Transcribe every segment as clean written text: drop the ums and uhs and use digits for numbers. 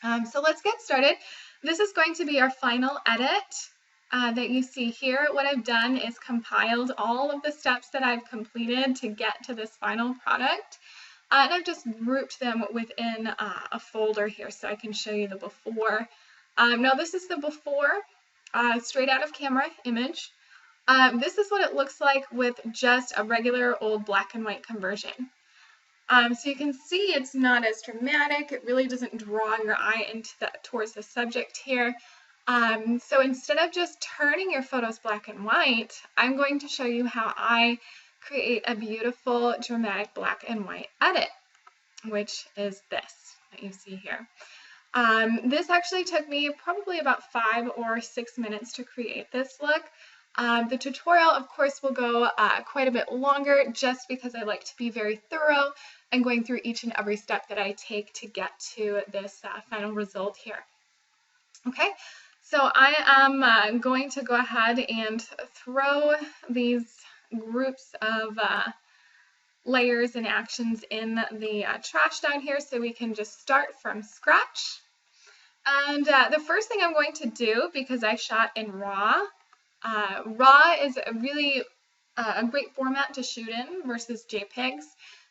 So let's get started. This is going to be our final edit that you see here. What I've done is compiled all of the steps that I've completed to get to this final product. And I've just grouped them within a folder here so I can show you the before. Now this is the before, straight out of camera image. This is what it looks like with just a regular old black and white conversion. So you can see it's not as dramatic. It really doesn't draw your eye towards the subject here. So instead of just turning your photos black and white, I'm going to show you how I create a beautiful dramatic black and white edit, which is this that you see here. This actually took me probably about 5 or 6 minutes to create this look. The tutorial, of course, will go quite a bit longer just because I like to be very thorough and going through each and every step that I take to get to this final result here. Okay, so I am going to go ahead and throw these groups of layers and actions in the trash down here so we can just start from scratch. And the first thing I'm going to do, because I shot in RAW, RAW is a great format to shoot in versus JPEGs,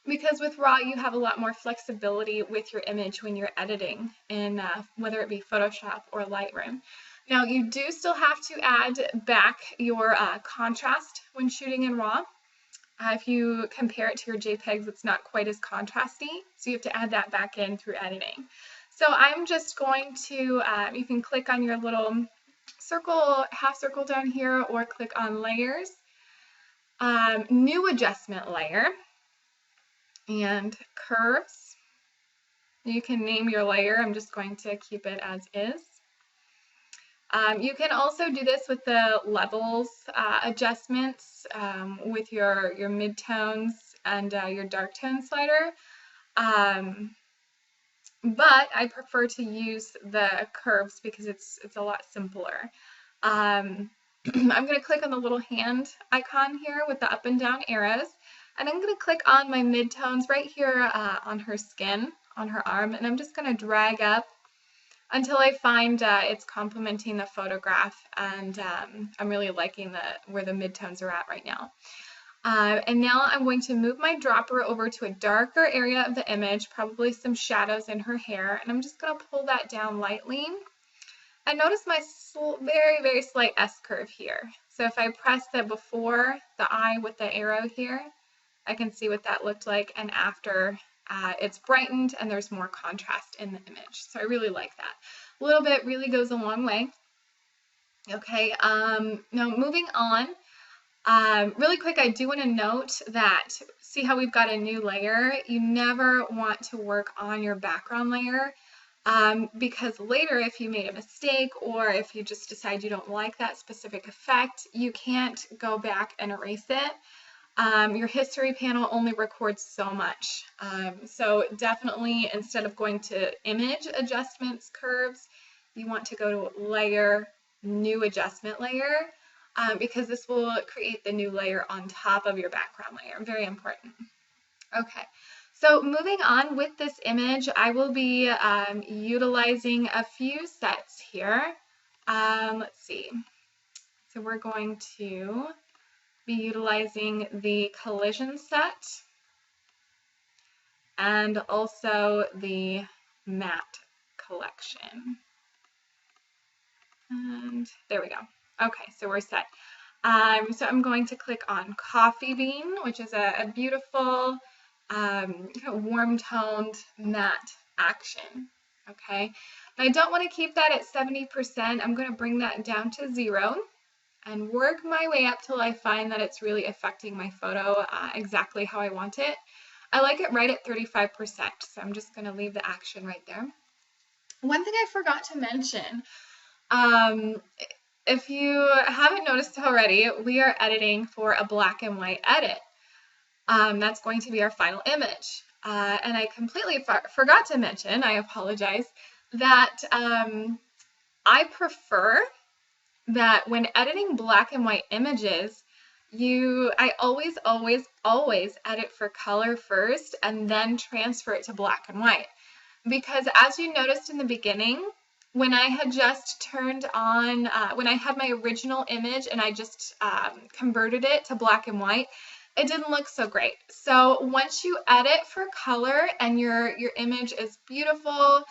because with RAW you have a lot more flexibility with your image when you're editing in whether it be Photoshop or Lightroom. Now you do still have to add back your contrast when shooting in RAW. If you compare it to your JPEGs, it's not quite as contrasty, so you have to add that back in through editing. So I'm just going to, you can click on your little circle, half circle down here, or click on layers, new adjustment layer, and curves. You can name your layer. I'm just going to keep it as is. You can also do this with the levels adjustments with your midtones and your dark tone slider. But I prefer to use the curves because it's a lot simpler. I'm going to click on the little hand icon here with the up and down arrows, and I'm going to click on my midtones right here on her skin, on her arm, and I'm just going to drag up until I find it's complementing the photograph, and I'm really liking where the midtones are at right now. And now I'm going to move my dropper over to a darker area of the image, probably some shadows in her hair, and I'm just going to pull that down lightly. And notice my very, very slight S-curve here. So if I press the before the eye with the arrow here, I can see what that looked like, and after it's brightened and there's more contrast in the image. So I really like that. A little bit really goes a long way. Okay, now moving on. Really quick, I do want to note that, see how we've got a new layer? You never want to work on your background layer because later if you made a mistake or if you just decide you don't like that specific effect, you can't go back and erase it. Your history panel only records so much. So definitely instead of going to image adjustments, curves, you want to go to layer, new adjustment layer. Because this will create the new layer on top of your background layer. Very important. Okay, so moving on with this image, I will be utilizing a few sets here. Let's see. So we're going to be utilizing the collision set and also the matte collection. And there we go. Okay, so we're set. So I'm going to click on Coffee Bean, which is a beautiful, warm-toned matte action. Okay, and I don't want to keep that at 70%. I'm going to bring that down to 0 and work my way up till I find that it's really affecting my photo exactly how I want it. I like it right at 35%, so I'm just going to leave the action right there. One thing I forgot to mention, if you haven't noticed already, we are editing for a black and white edit. That's going to be our final image. And I completely forgot to mention, I apologize, that I prefer that when editing black and white images, I always edit for color first and then transfer it to black and white. because as you noticed in the beginning, when I had just turned on, when I had my original image and I just converted it to black and white, it didn't look so great. So once you edit for color and your image is beautiful,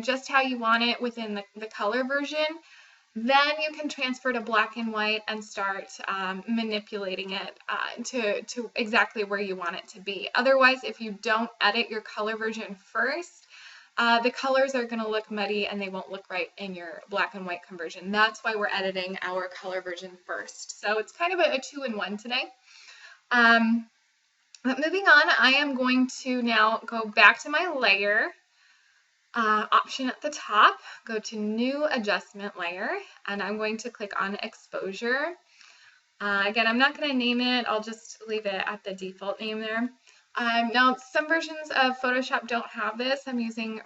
just how you want it within the color version, then you can transfer to black and white and start manipulating it to exactly where you want it to be. Otherwise, if you don't edit your color version first, the colors are going to look muddy and they won't look right in your black and white conversion. That's why we're editing our color version first. So it's kind of a 2-in-1 today. But moving on, I am going to now go back to my layer option at the top, go to new adjustment layer, and I'm going to click on exposure. Again, I'm not going to name it, I'll just leave it at the default name there. Now, some versions of Photoshop don't have this. I'm using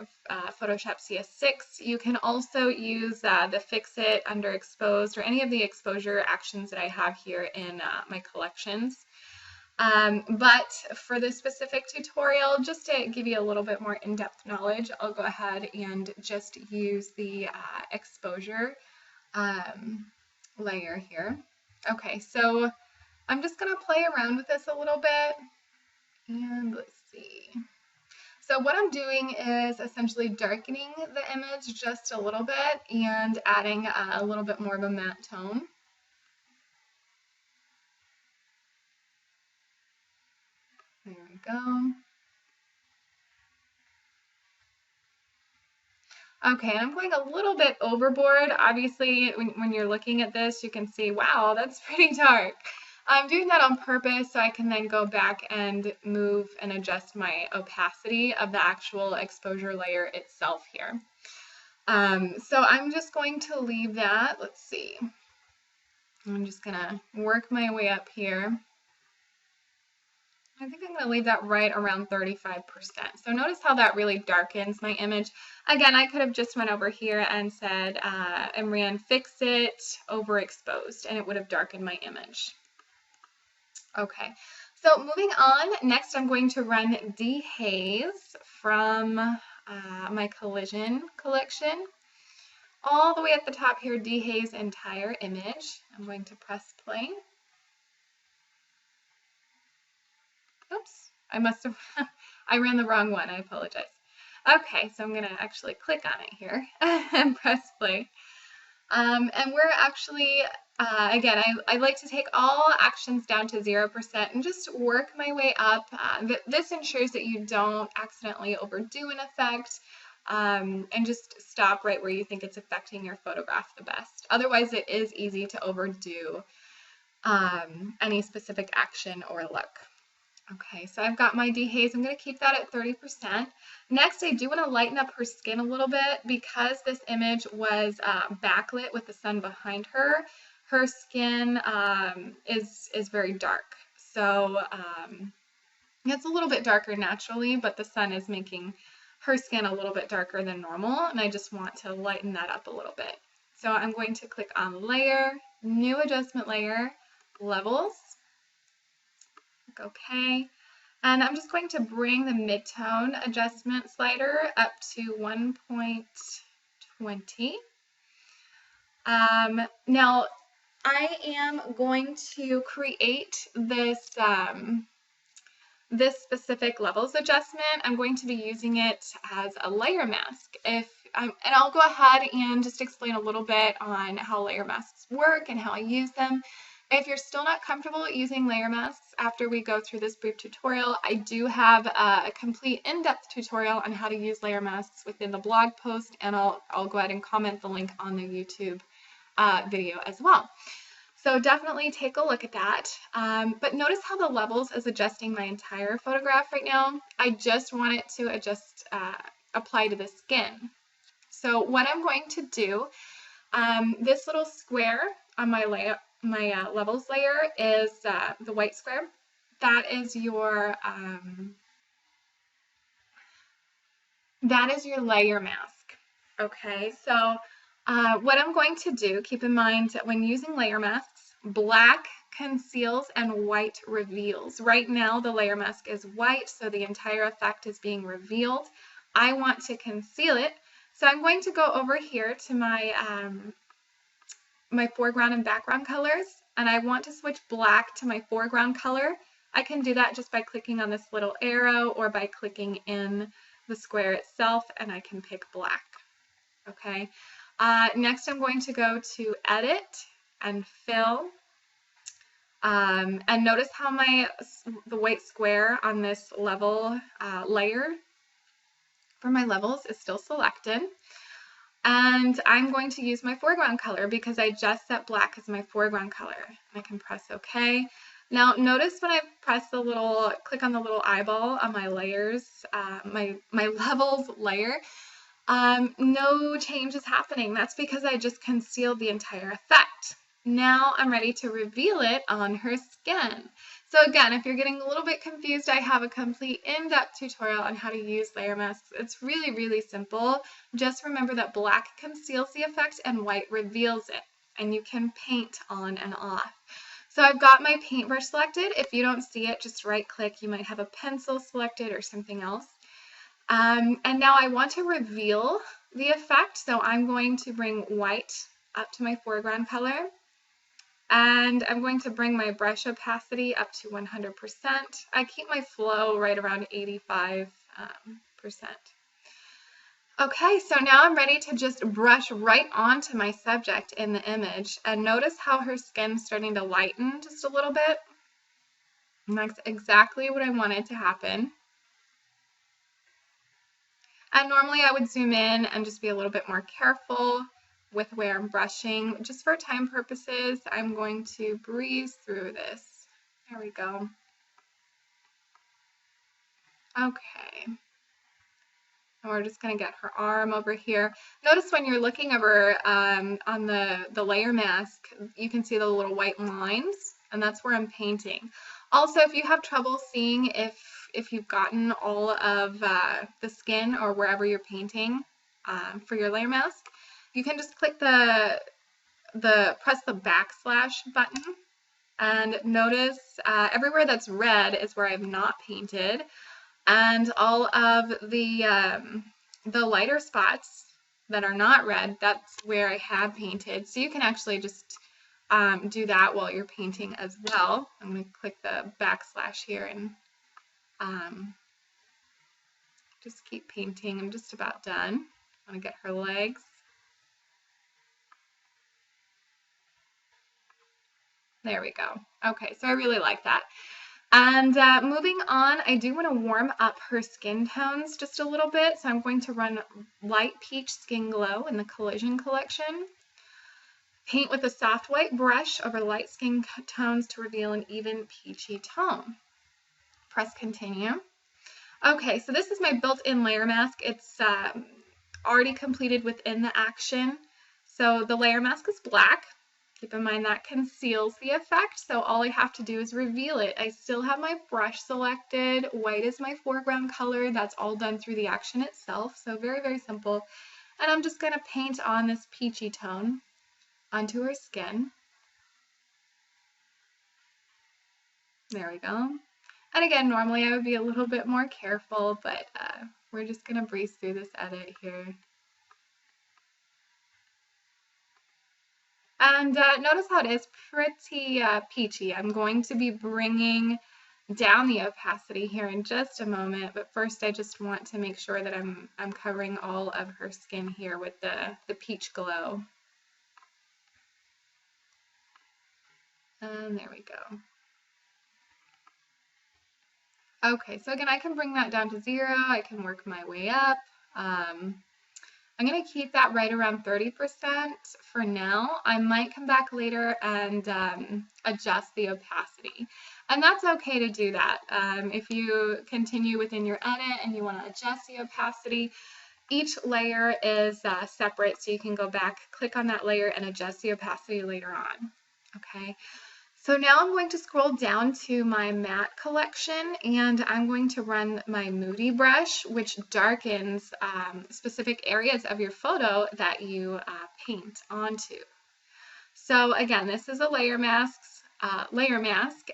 Photoshop CS6. You can also use the Fix It, Underexposed, or any of the exposure actions that I have here in my collections. But for this specific tutorial, just to give you a little bit more in-depth knowledge, I'll go ahead and just use the exposure layer here. Okay, so I'm just going to play around with this a little bit, and let's see. So what I'm doing is essentially darkening the image just a little bit and adding a little bit more of a matte tone. There we go. Okay, I'm going a little bit overboard. Obviously, when you're looking at this, you can see, wow, that's pretty dark. I'm doing that on purpose so I can then go back and move and adjust my opacity of the actual exposure layer itself here. So I'm just going to leave that. Let's see. I'm just going to work my way up here. I think I'm going to leave that right around 35%. So notice how that really darkens my image. Again, I could have just went over here and said, and ran Fix It, Overexposed, and it would have darkened my image. Okay, so moving on, next I'm going to run Haze from my Collision collection. All the way at the top here, Haze entire image. I'm going to press play. Oops, I must have, I ran the wrong one, I apologize. Okay, so I'm going to actually click on it here and press play. And we're actually, again, I like to take all actions down to 0% and just work my way up. This ensures that you don't accidentally overdo an effect and just stop right where you think it's affecting your photograph the best. Otherwise, it is easy to overdo any specific action or look. Okay, so I've got my Haze. I'm going to keep that at 30%. Next, I do want to lighten up her skin a little bit because this image was backlit with the sun behind her. Her skin is very dark. So it's a little bit darker naturally, but the sun is making her skin a little bit darker than normal, and I just want to lighten that up a little bit. So I'm going to click on Layer, New Adjustment Layer, Levels. Okay, and I'm just going to bring the mid-tone adjustment slider up to 1.20. Now, I am going to create this, this specific levels adjustment. I'm going to be using it as a layer mask. And I'll go ahead and just explain a little bit on how layer masks work and how I use them. If you're still not comfortable using layer masks after we go through this brief tutorial, I do have a complete in-depth tutorial on how to use layer masks within the blog post, and I'll go ahead and comment the link on the YouTube video as well. So definitely take a look at that. But notice how the levels is adjusting my entire photograph right now. I just want it to adjust, apply to the skin. So what I'm going to do, this little square on my layer, my levels layer is the white square. That is your layer mask. Okay, so what I'm going to do, keep in mind that when using layer masks, black conceals and white reveals. Right now the layer mask is white, so the entire effect is being revealed. I want to conceal it. So I'm going to go over here to my, my foreground and background colors, and I want to switch black to my foreground color. I can do that just by clicking on this little arrow or by clicking in the square itself, and I can pick black. Okay. Next, I'm going to go to Edit and Fill. And notice how the white square on this level layer for my levels is still selected. And I'm going to use my foreground color because I just set black as my foreground color. I can press OK. Now notice when I press click on the little eyeball on my layers, my levels layer, no change is happening. That's because I just concealed the entire effect. Now I'm ready to reveal it on her skin. So again, if you're getting a little bit confused, I have a complete in-depth tutorial on how to use layer masks. It's really, really simple. Just remember that black conceals the effect and white reveals it, and you can paint on and off. So I've got my paintbrush selected. If you don't see it, just right click. You might have a pencil selected or something else. And now I want to reveal the effect, so I'm going to bring white up to my foreground color, and I'm going to bring my brush opacity up to 100%. I keep my flow right around 85%. Okay, so now I'm ready to just brush right onto my subject in the image, and notice how her skin's starting to lighten just a little bit. And that's exactly what I wanted to happen. And normally I would zoom in and just be a little bit more careful with where I'm brushing. Just for time purposes, I'm going to breeze through this. There we go. Okay. And we're just going to get her arm over here. Notice when you're looking over on the layer mask, you can see the little white lines, and that's where I'm painting. Also, if you have trouble seeing if you've gotten all of the skin or wherever you're painting for your layer mask, you can just click press the backslash button, and notice everywhere that's red is where I've not painted, and all of the lighter spots that are not red, that's where I have painted. So you can actually just do that while you're painting as well. I'm going to click the backslash here and just keep painting. I'm just about done. I want to get her legs. There we go. Okay, so I really like that. And moving on, I do want to warm up her skin tones just a little bit. So I'm going to run Light Peach Skin Glow in the Collision collection. Paint with a soft white brush over light skin tones to reveal an even peachy tone. Press continue. Okay, so this is my built-in layer mask. It's already completed within the action. So the layer mask is black. Keep in mind that conceals the effect, so all I have to do is reveal it. I still have my brush selected. White is my foreground color. That's all done through the action itself, so very, very simple. And I'm just going to paint on this peachy tone onto her skin. There we go. And again, normally I would be a little bit more careful, but we're just going to breeze through this edit here. And notice how it is pretty peachy. I'm going to be bringing down the opacity here in just a moment, but first I just want to make sure that I'm covering all of her skin here with the peach glow. And there we go. Okay, so again, I can bring that down to 0. I can work my way up. I'm going to keep that right around 30% for now. I might come back later and adjust the opacity. And that's okay to do that. If you continue within your edit and you want to adjust the opacity, each layer is separate, so you can go back, click on that layer, and adjust the opacity later on. Okay. So now I'm going to scroll down to my matte collection, and I'm going to run my Moody brush, which darkens specific areas of your photo that you paint onto. So again, this is a layer mask,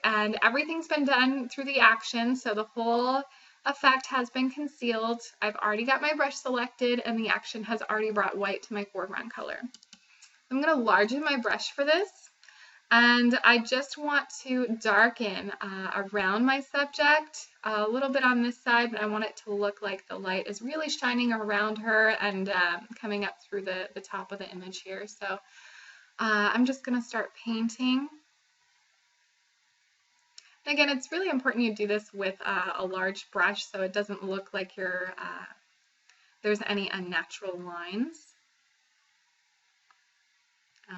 and everything's been done through the action. So the whole effect has been concealed. I've already got my brush selected and the action has already brought white to my foreground color. I'm going to largen my brush for this, and I just want to darken around my subject, a little bit on this side, but I want it to look like the light is really shining around her and coming up through the top of the image here. So I'm just going to start painting. Again, it's really important you do this with a large brush so it doesn't look like there's any unnatural lines.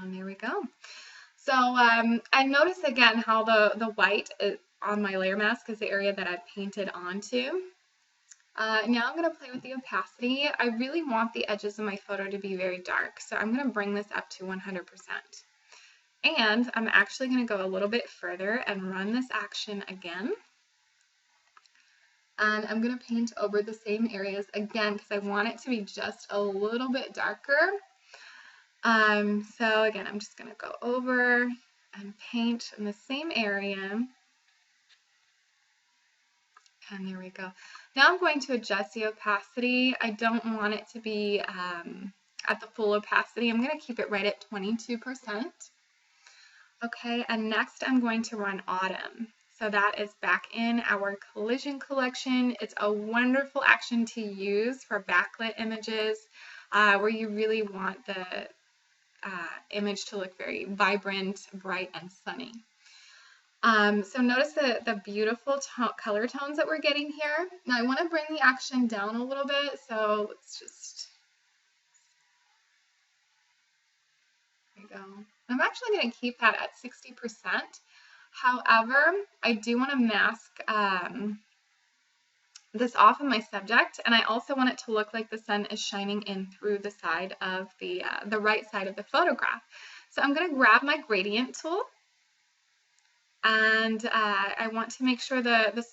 There we go. So I notice again how the white on my layer mask is the area that I've painted onto. Now I'm going to play with the opacity. I really want the edges of my photo to be very dark, so I'm going to bring this up to 100%. And I'm actually going to go a little bit further and run this action again. And I'm going to paint over the same areas again because I want it to be just a little bit darker. So again, I'm just going to go over and paint in the same area. And there we go. Now I'm going to adjust the opacity. I don't want it to be at the full opacity. I'm going to keep it right at 22%. Okay, and next I'm going to run Autumn. So that is back in our collision collection. It's a wonderful action to use for backlit images where you really want the image to look very vibrant, bright, and sunny. So notice the beautiful color tones that we're getting here. Now I want to bring the action down a little bit, so let's just, there we go. I'm actually going to keep that at 60%. However, I do want to mask this off of my subject, and I also want it to look like the sun is shining in through the side of the right side of the photograph. So I'm going to grab my gradient tool, and I want to make sure the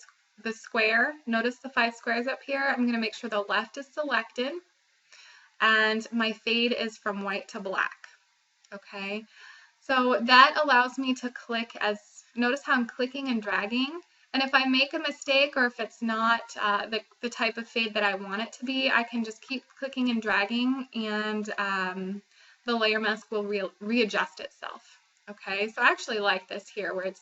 square, notice the 5 squares up here, I'm going to make sure the left is selected, and my fade is from white to black. Okay, so that allows me to click notice how I'm clicking and dragging, and if I make a mistake or if it's not the type of fade that I want it to be, I can just keep clicking and dragging, and the layer mask will readjust itself. Okay, so I actually like this here where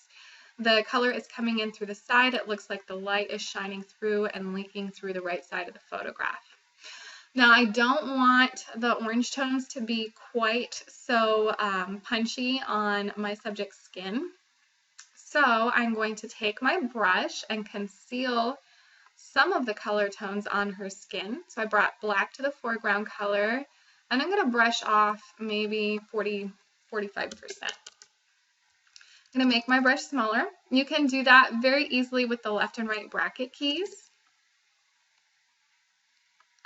the color is coming in through the side. It looks like the light is shining through and leaking through the right side of the photograph. Now I don't want the orange tones to be quite so punchy on my subject's skin. So I'm going to take my brush and conceal some of the color tones on her skin. So I brought black to the foreground color, and I'm going to brush off maybe 45%. I'm going to make my brush smaller. You can do that very easily with the left and right bracket keys.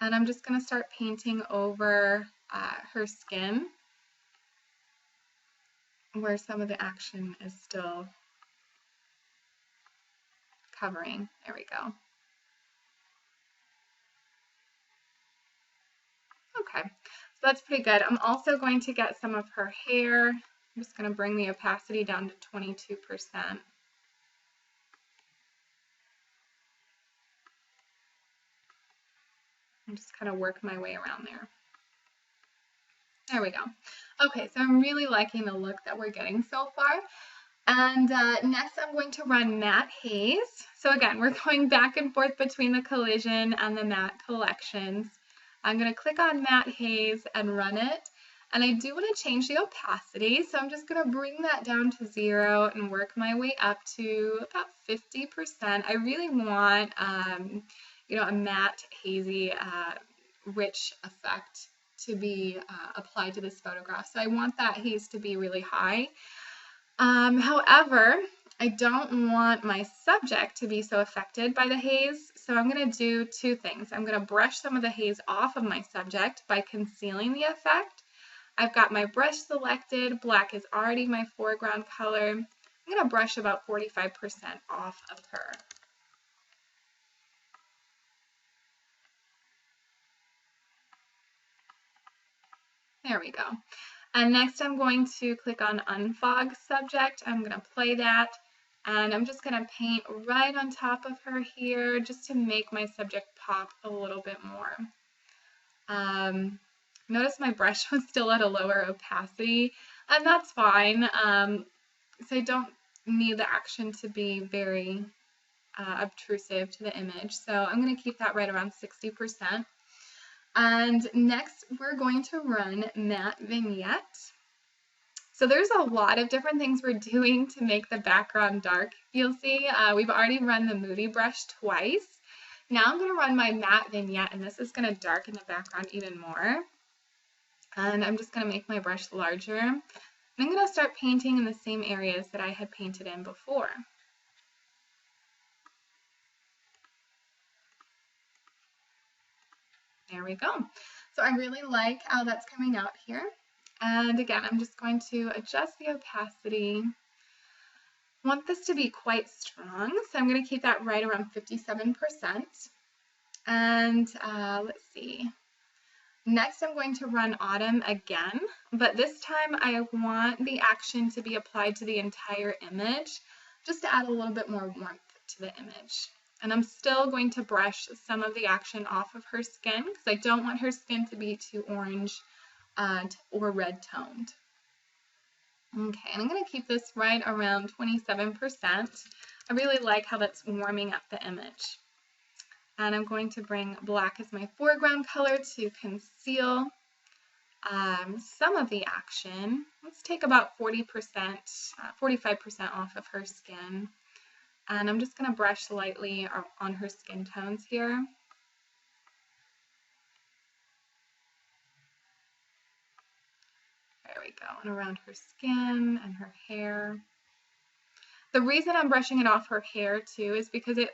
And I'm just going to start painting over her skin where some of the action is still covering. There we go. Okay, so that's pretty good. I'm also going to get some of her hair. I'm just going to bring the opacity down to 22%. And just kind of work my way around there. There we go. Okay, so I'm really liking the look that we're getting so far. And next I'm going to run Matte Haze. So again, we're going back and forth between the collision and the matte collections. I'm going to click on Matte Haze and run it. And I do want to change the opacity, so I'm just going to bring that down to 0 and work my way up to about 50%. I really want, you know, a matte, hazy, rich effect to be applied to this photograph. So I want that haze to be really high. However, I don't want my subject to be so affected by the haze, so I'm going to do 2 things. I'm going to brush some of the haze off of my subject by concealing the effect. I've got my brush selected. Black is already my foreground color. I'm going to brush about 45% off of her. There we go. And next I'm going to click on Unfog Subject. I'm going to play that. And I'm just going to paint right on top of her here just to make my subject pop a little bit more. Notice my brush was still at a lower opacity, and that's fine. So I don't need the action to be very obtrusive to the image. So I'm going to keep that right around 60%. And next we're going to run Matte Vignette. So there's a lot of different things we're doing to make the background dark. You'll see we've already run the Moody brush twice. Now I'm going to run my Matte Vignette, and this is going to darken the background even more. And I'm just going to make my brush larger. And I'm going to start painting in the same areas that I had painted in before. There we go. So I really like how that's coming out here. And again, I'm just going to adjust the opacity. I want this to be quite strong, so I'm going to keep that right around 57%. And let's see. Next, I'm going to run Autumn again, but this time I want the action to be applied to the entire image, just to add a little bit more warmth to the image. And I'm still going to brush some of the action off of her skin because I don't want her skin to be too orange or red toned. Okay, and I'm going to keep this right around 27%. I really like how that's warming up the image. And I'm going to bring black as my foreground color to conceal some of the action. Let's take about 40%, 45% off of her skin. And I'm just going to brush lightly on her skin tones here. There we go, and around her skin and her hair. The reason I'm brushing it off her hair too is because it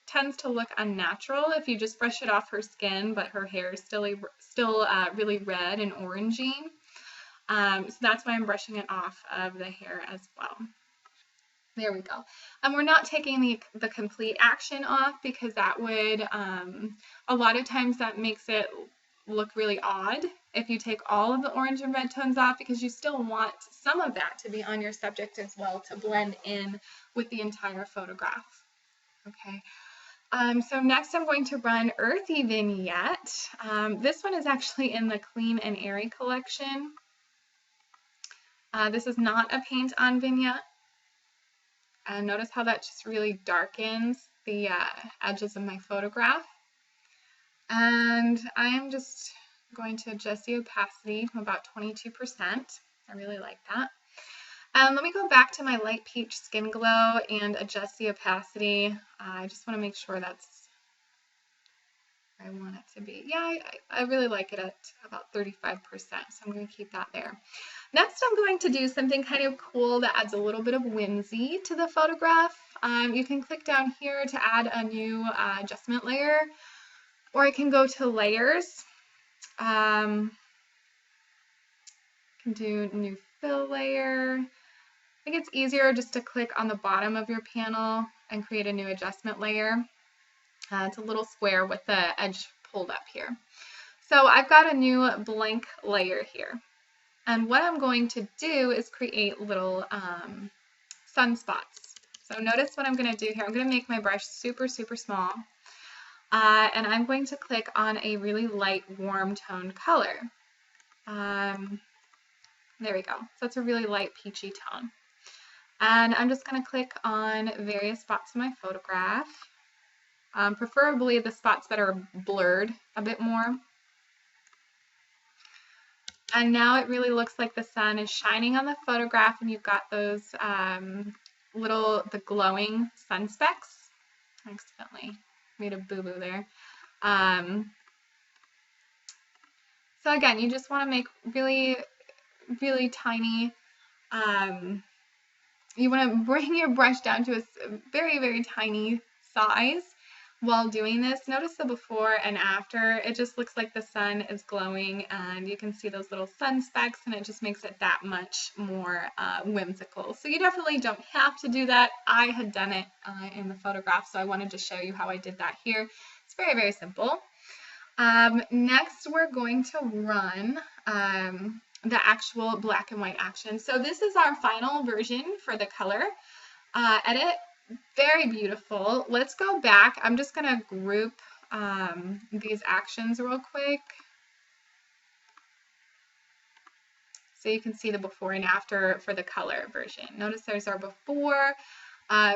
tends to look unnatural if you just brush it off her skin, but her hair is still really red and orangey. So that's why I'm brushing it off of the hair as well. There we go. And we're not taking the complete action off because that would, a lot of times that makes it look really odd if you take all of the orange and red tones off, because you still want some of that to be on your subject as well to blend in with the entire photograph. Okay. So next I'm going to run Earthy Vignette. This one is actually in the Clean and Airy collection. This is not a paint on vignette. And notice how that just really darkens the edges of my photograph. And I am just going to adjust the opacity to about 22%. I really like that. Let me go back to my light peach skin glow and adjust the opacity. I just want to make sure that's where I want it to be. Yeah, I really like it at about 35%, so I'm going to keep that there. Next, I'm going to do something kind of cool that adds a little bit of whimsy to the photograph. You can click down here to add a new adjustment layer, or I can go to layers. Can do new fill layer. I think it's easier just to click on the bottom of your panel and create a new adjustment layer. It's a little square with the edge pulled up here. So I've got a new blank layer here. And what I'm going to do is create little sunspots. So notice what I'm going to do here. I'm going to make my brush super, super small. And I'm going to click on a really light, warm toned color. There we go. So that's a really light, peachy tone. And I'm just going to click on various spots in my photograph, preferably the spots that are blurred a bit more. And now it really looks like the sun is shining on the photograph, and you've got those the glowing sun specks. I accidentally made a boo-boo there. So again, you just want to make really, really tiny, you want to bring your brush down to a very, very tiny size while doing this. Notice the before and after. It just looks like the sun is glowing, and you can see those little sun specks, and it just makes it that much more whimsical. So you definitely don't have to do that. I had done it in the photograph, so I wanted to show you how I did that here. It's very, very simple. Next, we're going to run the actual black and white action. So this is our final version for the color. edit. Very beautiful. Let's go back. I'm just going to group these actions real quick so you can see the before and after for the color version. Notice there's our before.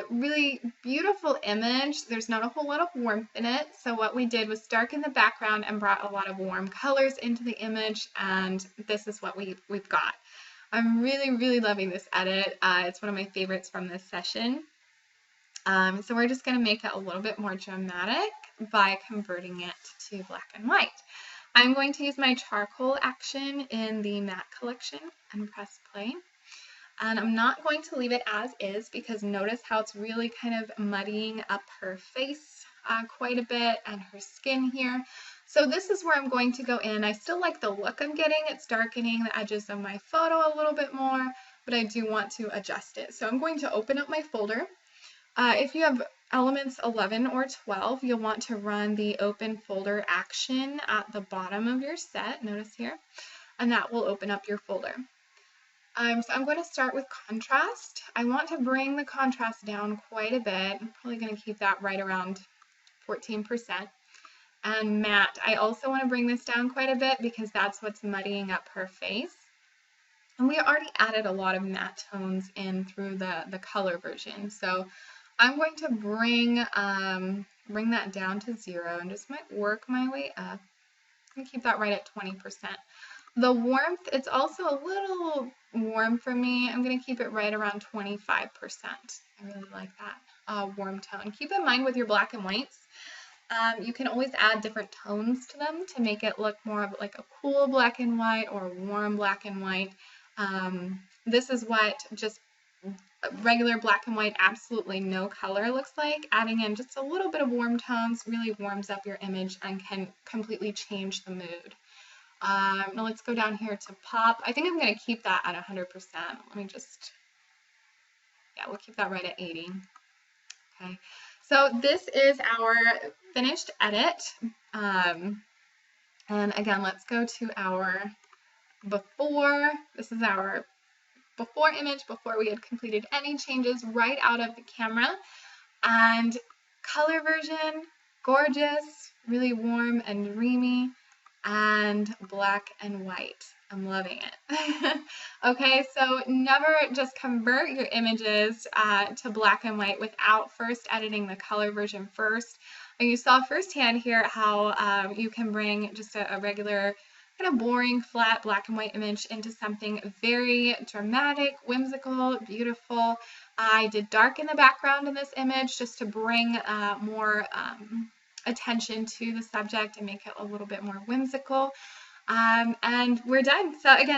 Really beautiful image. There's not a whole lot of warmth in it. So what we did was darken the background and brought a lot of warm colors into the image. And this is what we've got. I'm really, really loving this edit. It's one of my favorites from this session. So we're just going to make it a little bit more dramatic by converting it to black and white. I'm going to use my charcoal action in the matte collection and press play. And I'm not going to leave it as is because notice how it's really kind of muddying up her face quite a bit and her skin here. So this is where I'm going to go in. I still like the look I'm getting. It's darkening the edges of my photo a little bit more, but I do want to adjust it. So I'm going to open up my folder. If you have elements 11 or 12, you'll want to run the open folder action at the bottom of your set, notice here, and that will open up your folder. So I'm going to start with contrast. I want to bring the contrast down quite a bit. I'm probably going to keep that right around 14%. And matte, I also want to bring this down quite a bit because that's what's muddying up her face. And we already added a lot of matte tones in through the color version. So I'm going to bring that down to 0 and just might work my way up. I'm going to keep that right at 20%. The warmth, it's also a little warm for me. I'm going to keep it right around 25%. I really like that warm tone. Keep in mind with your black and whites, you can always add different tones to them to make it look more of like a cool black and white or a warm black and white. This is what just regular black and white, absolutely no color looks like. Adding in just a little bit of warm tones really warms up your image and can completely change the mood. Now let's go down here to pop. I think I'm going to keep that at 100%. Let me just, yeah, we'll keep that right at 80. Okay, so this is our finished edit. And again, let's go to our before. This is our before image, before we had completed any changes right out of the camera. And color version, gorgeous, really warm and dreamy, and black and white. I'm loving it. Okay, so never just convert your images to black and white without first editing the color version first. And you saw firsthand here how you can bring just a regular kind of boring, flat black and white image into something very dramatic, whimsical, beautiful. I did darken the background in this image just to bring more attention to the subject and make it a little bit more whimsical. And we're done. So again,